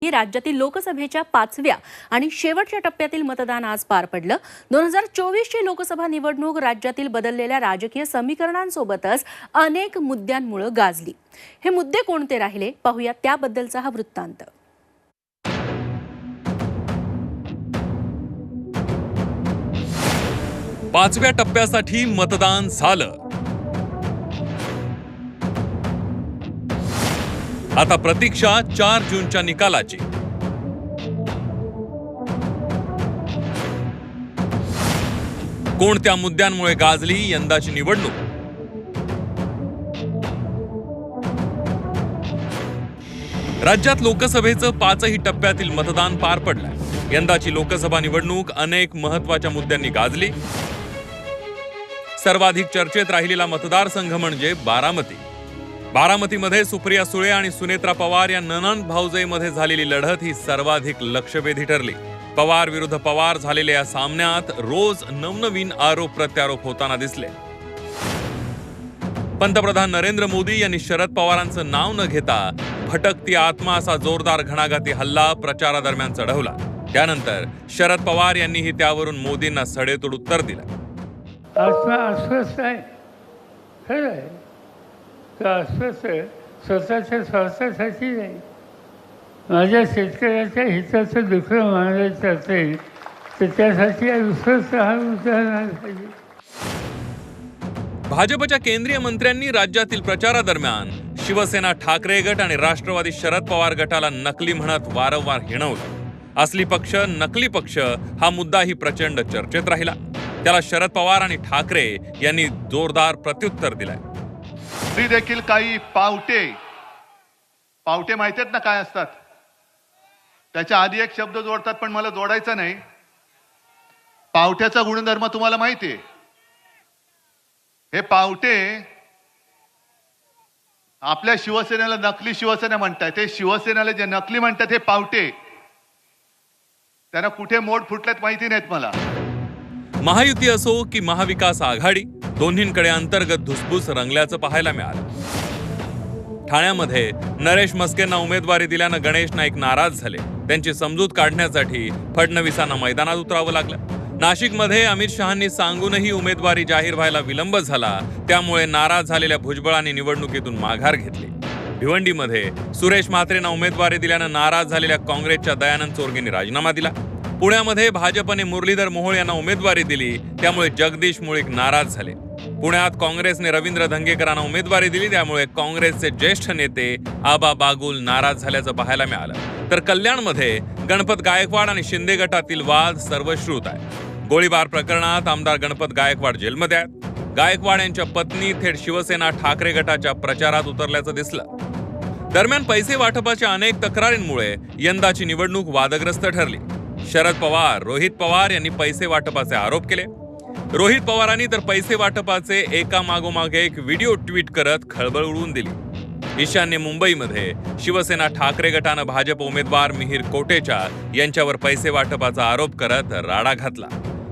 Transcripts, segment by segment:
रोजी राज्यातील लोकसभेच्या 5व्या आणि शेवटच्या टप्प्यातील मतदान आज पार पडलं। 2024ची लोकसभा निवडणूक राज्यातील बदललेल्या राजकीय समीकरणांसोबतच अनेक मुद्द्यांमुळे गाजली। हे मुद्दे कोणते राहिले पाहूया त्याबद्दलचा हा वृत्तांत। पाचव्या टप्प्यासाठी मतदान झालं। आता प्रतीक्षा 4 जूनच्या निकालाची। कोणत्या मुद्द्यांमुळे गाजली यंदाची निवडणूक? राज्यात लोकसभेचं 5ही टप्प्यातील मतदान पार पडलंय। यंदाची लोकसभा निवडणूक अनेक महत्त्वाच्या मुद्द्यांनी गाजली। सर्वाधिक चर्चेत राहिलेला मतदारसंघ म्हणजे बारामती। बारामतीमध्ये सुप्रिया सुळे आणि सुनेत्रा पवार या नणंद भाऊजाईमध्ये झालेली लढत ही सर्वाधिक लक्षवेधी ठरली। पवार विरुद्ध पवार झालेल्या या सामन्यात रोज नवनवीन आरोप प्रत्यारोप होताना दिसले। पंतप्रधान नरेंद्र मोदी यांनी शरद पवारांचं नाव न घेता भटकती आत्मा असा जोरदार घणाघाती हल्ला प्रचारादरम्यान चढवला। त्यानंतर शरद पवार यांनीही त्यावरून मोदींना सडेतोड उत्तर दिलं। अस्वस्थ आहे, खरं आहे, तर अस्वस्थ स्वतःच्या स्वार्थासाठी नाही, माझ्या शेतकऱ्याच्या हिताचं दुःखं मानायचं असेल तर त्यासाठी अस्वस्थ हा उदाहरण पाहिजे। भाजपच्या केंद्रीय मंत्र्यांनी राज्यातील प्रचारादरम्यान शिवसेना ठाकरे गट आणि राष्ट्रवादी शरद पवार गटाला नकली म्हणत वारंवार हिणवलं। असली पक्ष नकली पक्ष हा मुद्दाही प्रचंड चर्चेत राहिला। त्याला शरद पवार आणि ठाकरे यांनी जोरदार प्रत्युत्तर दिलंय। तरी देखील काही पावटे माहिती आहेत ना काय असतात, त्याच्या आधी एक शब्द जोडतात पण मला जोडायचा नाही। पावट्याचा गुणधर्म तुम्हाला माहिती आहे। हे पावटे आपल्या शिवसेनेला नकली शिवसेना म्हणतात, ते शिवसेनेला जे नकली म्हणतात हे पावटे, त्यांना कुठे मोड फुटलेत माहिती नाहीत मला। महायुती असो की महाविकास आघाडी, दोन्हींकडे अंतर्गत धुसफूस रंगल्याचं पाहायला मिळालं। ठाण्यामध्ये नरेश मस्केंना उमेदवारी दिल्यानं गणेश नाईक नाराज झाले। त्यांची समजूत काढण्यासाठी फडणवीसांना मैदानात उतरावं लागलं। नाशिकमध्ये अमित शहांनी सांगूनही उमेदवारी जाहीर व्हायला विलंब झाला, त्यामुळे नाराज झालेल्या भुजबळांनी निवडणुकीतून माघार घेतली। भिवंडीमध्ये सुरेश म्हात्रेंना उमेदवारी दिल्यानं नाराज झालेल्या काँग्रेसच्या दयानंद चोरगेंनी राजीनामा दिला। पुण्यामध्ये भाजपने मुरलीधर मोहोळ यांना उमेदवारी दिली, त्यामुळे जगदीश मुळीक नाराज झाले। पुण्यात काँग्रेसने रवींद्र धंगेकरांना उमेदवारी दिली, त्यामुळे काँग्रेसचे ज्येष्ठ नेते आबा बागुल नाराज झाल्याचं पाहायला मिळालं। तर कल्याणमध्ये गणपत गायकवाड आणि शिंदे गटातील वाद सर्वश्रुत आहे। गोळीबार प्रकरणात आमदार गणपत गायकवाड जेलमध्ये आहेत। गायकवाड यांच्या पत्नी थेट शिवसेना ठाकरे गटाच्या प्रचारात उतरल्याचं दिसलं। दरम्यान पैसे वाटपाच्या अनेक तक्रारींमुळे यंदाची निवडणूक वादग्रस्त ठरली। शरद पवार, रोहित पवार यांनी पैसे वाटपाचे आरोप केले। रोहित पवारांनी तर पैसे वाटपाचे एका मागोमाग एक व्हिडिओ ट्विट करत खळबळ उडवून दिली। ईशान्य मुंबईमध्ये शिवसेना ठाकरे गटानं भाजप उमेदवार मिहिर कोटेचा यांच्यावर पैसे वाटपाचा आरोप करत राडा घातला।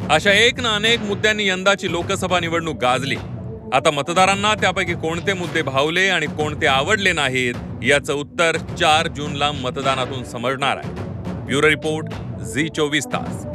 अशा एक ना अनेक मुद्द्यांनी यंदाची लोकसभा निवडणूक गाजली। आता मतदारांना त्यापैकी कोणते मुद्दे भावले आणि कोणते आवडले नाहीत याचं उत्तर 4 जूनला मतदानातून समजणार आहे। ब्युरो रिपोर्ट, झी 24 तास।